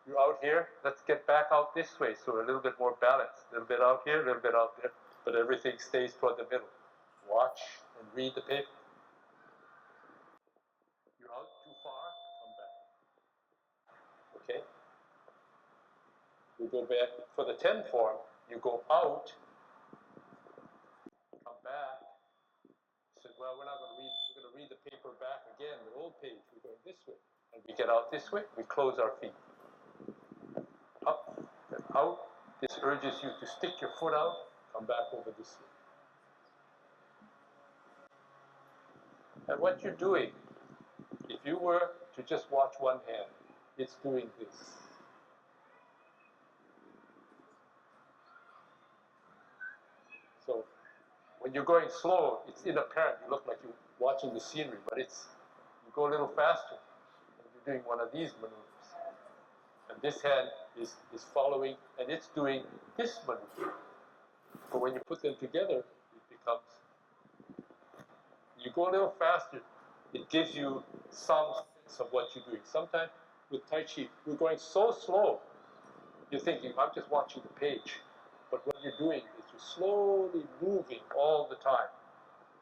You're out here, let's get back out this way, so we're a little bit more balanced. A little bit out here, a little bit out there, but everything stays toward the middle. Watch and read the paper. You're out too far, come back. Okay? We go back for the 10 form, you go out, come back. Said, well, we're not going to read, we're going to read the paper back again, the old page, we're going this way. And we get out this way, we close our feet. Up and out. This urges you to stick your foot out, come back over this way. And what you're doing, if you were to just watch one hand, it's doing this. So when you're going slow, it's inapparent. You look like you're watching the scenery, but it's, you go a little faster. And you're doing one of these maneuvers. And this hand is following, and it's doing this maneuver. But when you put them together, it becomes, you go a little faster, it gives you some sense of what you're doing. Sometimes with Tai Chi, we're going so slow, you're thinking, I'm just watching the page. But what you're doing is you're slowly moving all the time.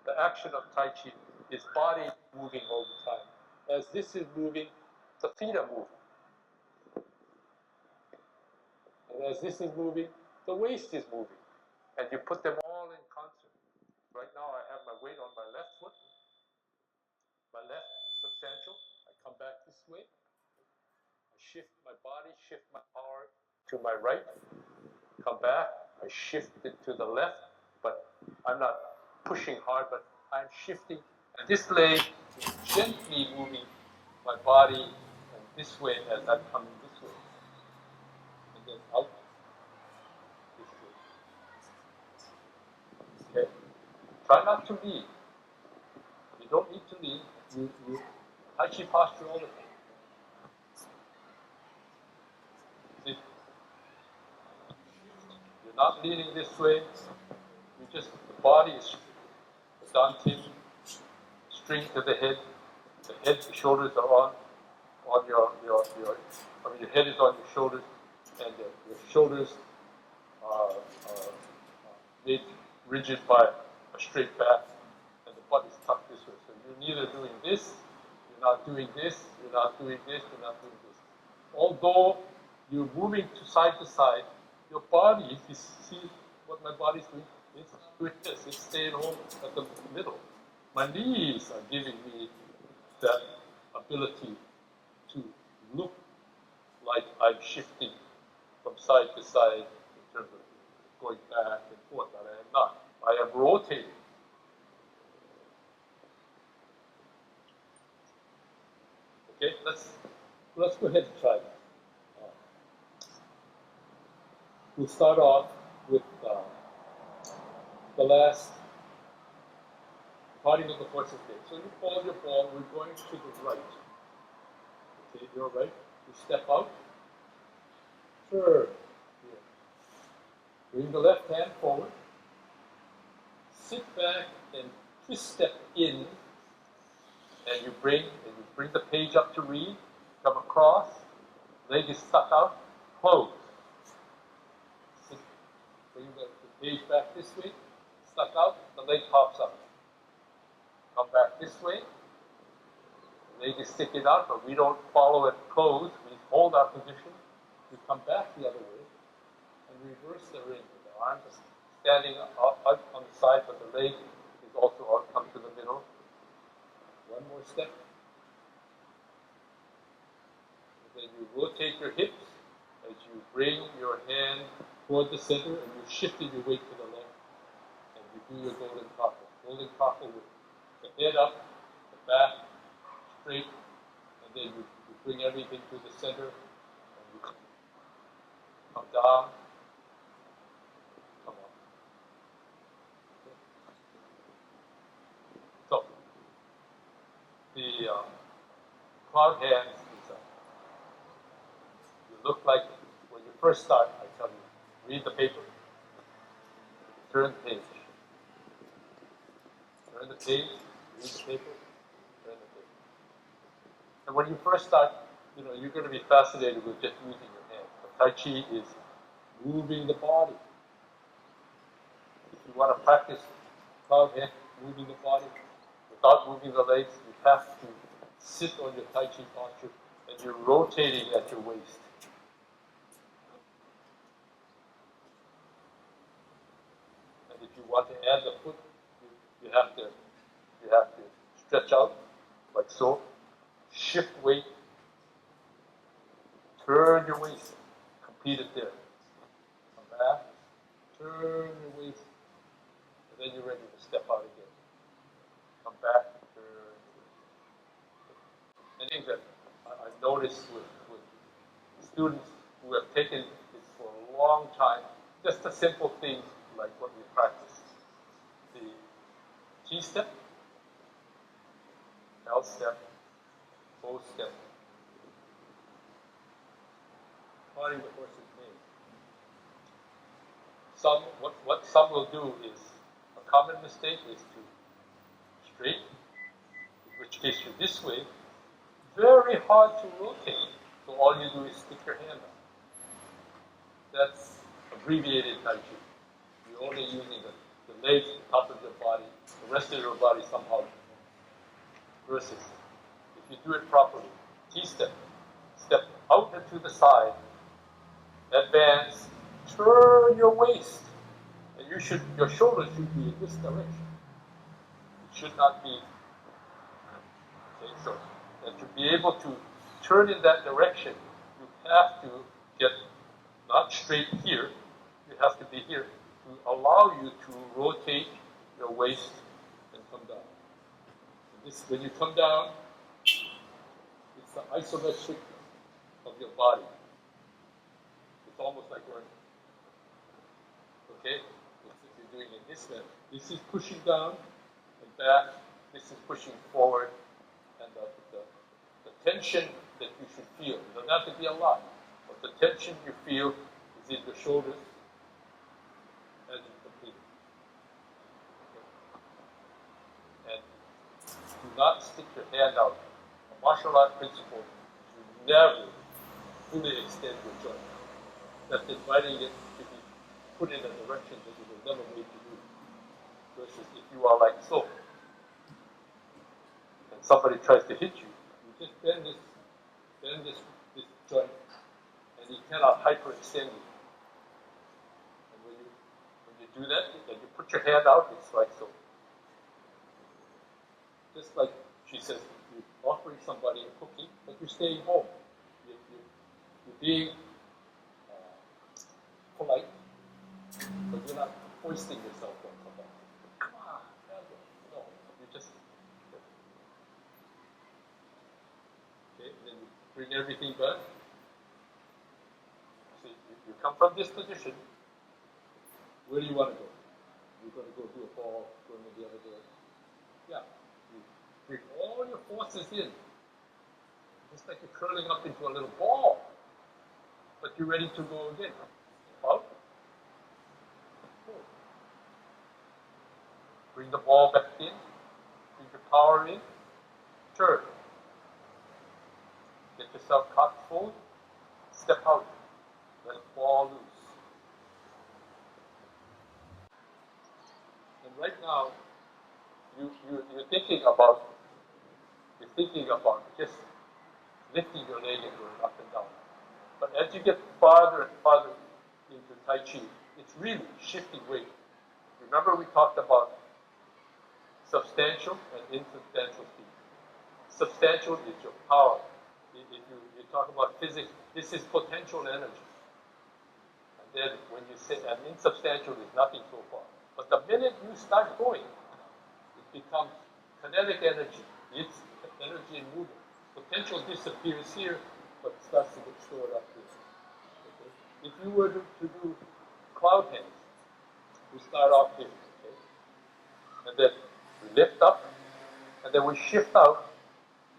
The action of Tai Chi is body moving all the time. As this is moving, the feet are moving. And as this is moving, the waist is moving. And you put them all in concert. Right now I have my weight on my left foot. My left substantial. I come back this way. I shift my body, shift my power to my right. Come back. I shift it to the left. But I'm not pushing hard, but I'm shifting. And this leg is gently moving my body and this way as I'm coming this way. And then out this way. Okay? Try not to lean. You don't need to lean. You Tai Chi posture all the time. See? You're not leaning this way. You just, the body is dantian, string to the head. The head, the shoulders are on your head is on your shoulders, and your shoulders are made rigid by a straight back, and the butt is tucked this way. So you're neither doing this, you're not doing this, you're not doing this, you're not doing this. Although you're moving to side, your body, if you see what my body's doing, it's doing this, it's staying home at the middle. My knees are giving me that ability to look like I'm shifting from side to side in terms of going back and forth, but I am not. I am rotating. Okay, let's go ahead and try that. We'll start off with the last parting of the horse's gait. So you hold your ball, we're going to the right. Okay, you're right. You step out. Turn. Here. Bring the left hand forward. Sit back and twist step in. And you bring the page up to read. Come across. Leg is stuck out. Close. Sit. Bring the page back this way. Stuck out. The leg pops up. Come back this way. The leg is sticking out, but we don't follow it close. We hold our position. We come back the other way and reverse the ring. The arms are standing out on the side, but the leg is also out, come to the middle. One more step. And then you rotate your hips as you bring your hand toward the center, and you're shifting your weight to the left. And you do your golden cockle. Golden cockle with the head up, the back straight, and then you bring everything to the center, and you come down, come up. Okay. So, the cloud hands is you look like, when you first start, I tell you, read the paper, turn the page. Turn the page, read the paper, turn the page. And when you first start, you're going to be fascinated with just using your Tai Chi is moving the body. If you want to practice cloud hand, moving the body, without moving the legs, you have to sit on your Tai Chi posture and you're rotating at your waist. And if you want to add the foot, you have to stretch out like so, shift weight, turn your waist, complete it there. Come back, turn your waist, and then you're ready to step out again. Come back, turn your waist. I think that I've noticed with students who have taken this for a long time, just a simple thing like what we practice. The T-step, L-step, O-step, parting the horse's mane. What some will do is, a common mistake is to straight, in which case you're this way, very hard to rotate, so all you do is stick your hand up. That's abbreviated Tai Chi. You're only using the legs, the top of your body, the rest of your body somehow. Versus, if you do it properly, T-step, step out and to the side, advance, turn your waist, and your shoulders should be in this direction. It should not be. Okay, so and to be able to turn in that direction, you have to get not straight here. You have to be here to allow you to rotate your waist and come down. And this, when you come down, it's the isometric of your body. It's almost like running. Okay? If you're doing it this way, this is pushing down and back, this is pushing forward, and the tension that you should feel, it doesn't have to be a lot, but the tension you feel is in your shoulders as you complete it. Okay? And do not stick your hand out. A martial art principle is to never fully extend your joint. That's inviting it to be put in a direction that you were never made to do. Versus if you are like so, and somebody tries to hit you, you just bend this joint, and you cannot hyperextend it. And when you do that, and you put your hand out, it's like so. Just like she says, you're offering somebody a cookie, but you're staying home. You're being polite, but you're not hoisting yourself on somebody. Come on, no, you just. Okay, and then you bring everything back. See, you come from this position. Where do you want to go? You're going to go do a ball, going in the other direction. Yeah, you bring all your forces in, just like you're curling up into a little ball, but you're ready to go again. Out. Bring the ball back in, bring your power in, turn. Get yourself caught full, step out, let it fall loose. And right now, you're thinking about just lifting your leg and going up and down. But as you get farther and farther into Tai Chi, it's really shifting weight. Remember we talked about substantial and insubstantial speed. Substantial is your power. If you talk about physics, this is potential energy. And then when you say, and insubstantial is nothing so far. But the minute you start going, it becomes kinetic energy. It's energy in movement. Potential disappears here, but it starts to get stored up here. Okay? If you were to do cloud hands, we start off here. Okay? And then we lift up, and then we shift out.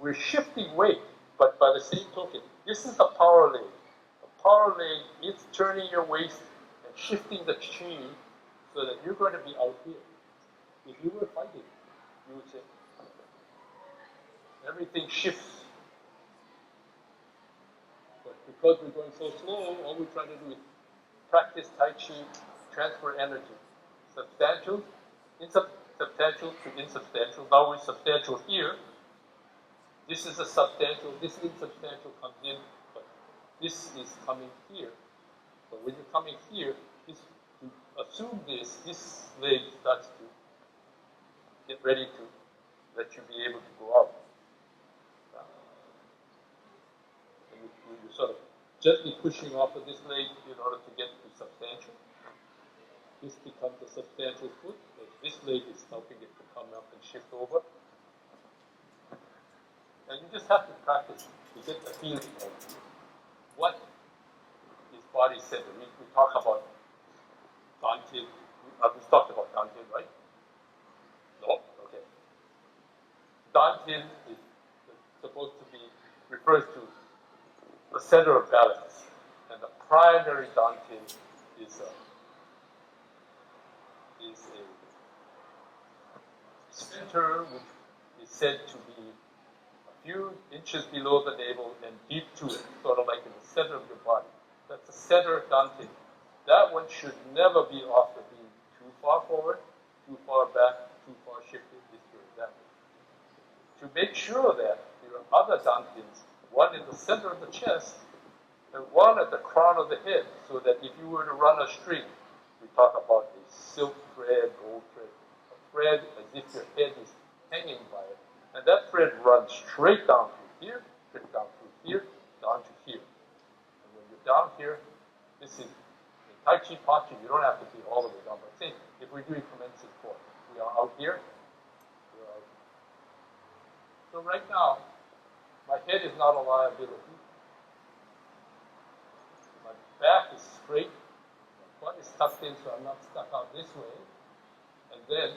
We're shifting weight, but by the same token, this is a power leg. A power leg is turning your waist and shifting the chi so that you're going to be out here. If you were fighting, you would say, everything shifts. But because we're going so slow, all we try to do is practice Tai Chi, transfer energy. Substantial, substantial to insubstantial. Now we're substantial here. This is a substantial, this insubstantial comes in, but this is coming here. But when you're coming here, this, to assume this leg starts to get ready to let you be able to go out. And you're sort of gently pushing off of this leg in order to get to substantial. This becomes a substantial foot, but this leg is helping it to come up and shift over. And you just have to practice to get the feeling of what is body centered. We talk about Dantian. We talked about Dantian, right? No? Okay. Dantian is supposed to be, refers to the center of balance. And the primary Dantian is a center which is said to be few inches below the navel and deep to it, sort of like in the center of your body. That's the center of Dantian. That one should never be off the beam too far forward, too far back, too far shifted this way, that way. To make sure that your other Dantians, one in the center of the chest and one at the crown of the head, so that if you were to run a string, we talk about a silk thread, gold thread, a thread as if your head is hanging by it. And that thread runs straight down through here, straight down through here, down to here. And when you're down here, this is, in Tai Chi posture, you don't have to be all the way down. But say, if we're doing commencing core, we are out here, we're out here. So right now, my head is not a liability. My back is straight, my butt is tucked in so I'm not stuck out this way. And then,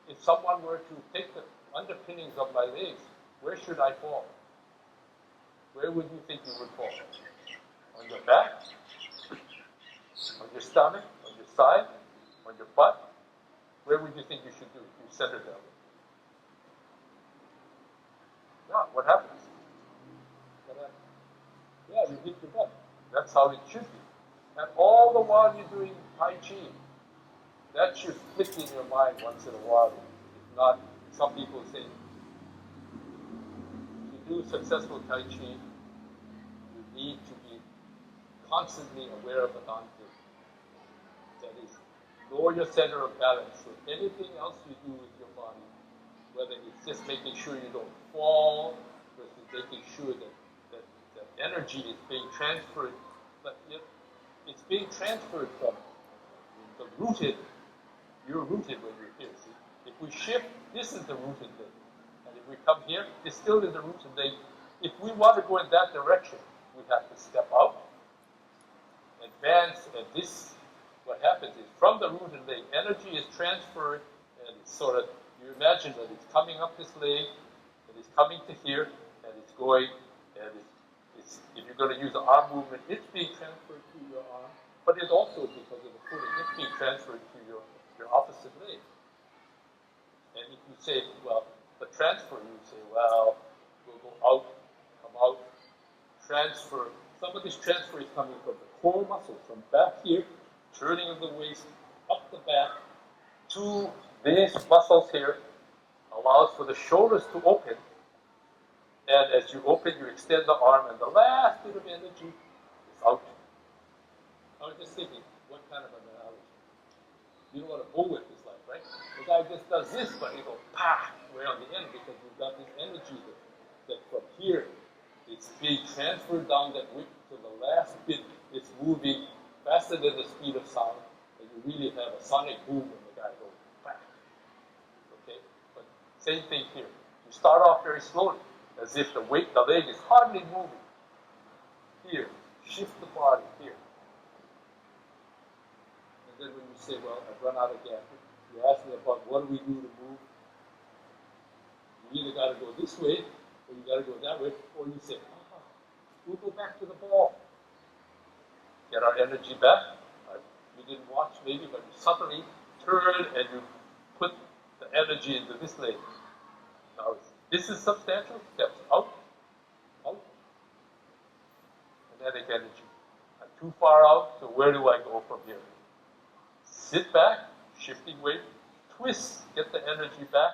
if someone were to take the underpinnings of my legs, where should I fall? Where would you think you would fall? On your back? On your stomach? On your side? On your butt? Where would you think you should do it? You center that way. Yeah, what happens? What happens? Yeah, you hit your butt. That's how it should be. And all the while you're doing Tai Chi, that should click in your mind once in a while. If not, some people say, to do successful Tai Chi, you need to be constantly aware of the Dantian. That is, know your center of balance. So anything else you do with your body, whether it's just making sure you don't fall, versus making sure that energy is being transferred, but it's being transferred from the rooted. You're rooted when you're here, see? If we shift, this is the rooted leg. And if we come here, it's still in the rooted leg. If we want to go in that direction, we have to step out, advance, and this, what happens is, from the rooted leg, energy is transferred, and it's sort of, you imagine that it's coming up this leg, and it's coming to here, and it's going, and it's if you're going to use the arm movement, it's being transferred to your arm, but it's also, because of the footing, it's being transferred to your opposite leg. And if you say, well, the transfer, you say, well, we'll go out, come out, transfer. Some of this transfer is coming from the core muscle, from back here, turning of the waist, up the back, to these muscles here, allows for the shoulders to open. And as you open, you extend the arm, and the last bit of energy is out. I was just thinking, what kind of an analogy? You know what a bullwhip is like, right? The guy just does this, but he goes, pah, way on the end, because you've got this energy that from here, it's being transferred down that width to the last bit. It's moving faster than the speed of sound, and you really have a sonic boom when the guy goes, pah. Okay? But same thing here. You start off very slowly, as if the leg is hardly moving. Here, shift the body here. And then when you say, well, I've run out of gas, you ask me about what do we do to move. You either got to go this way, or you got to go that way, or you say, we'll go back to the ball. Get our energy back. You didn't watch maybe, but you suddenly turn and you put the energy into this leg. Now, this is substantial. Steps out, out. And kinetic energy. I'm too far out, so where do I go from here? Sit back, shifting weight, twist, get the energy back,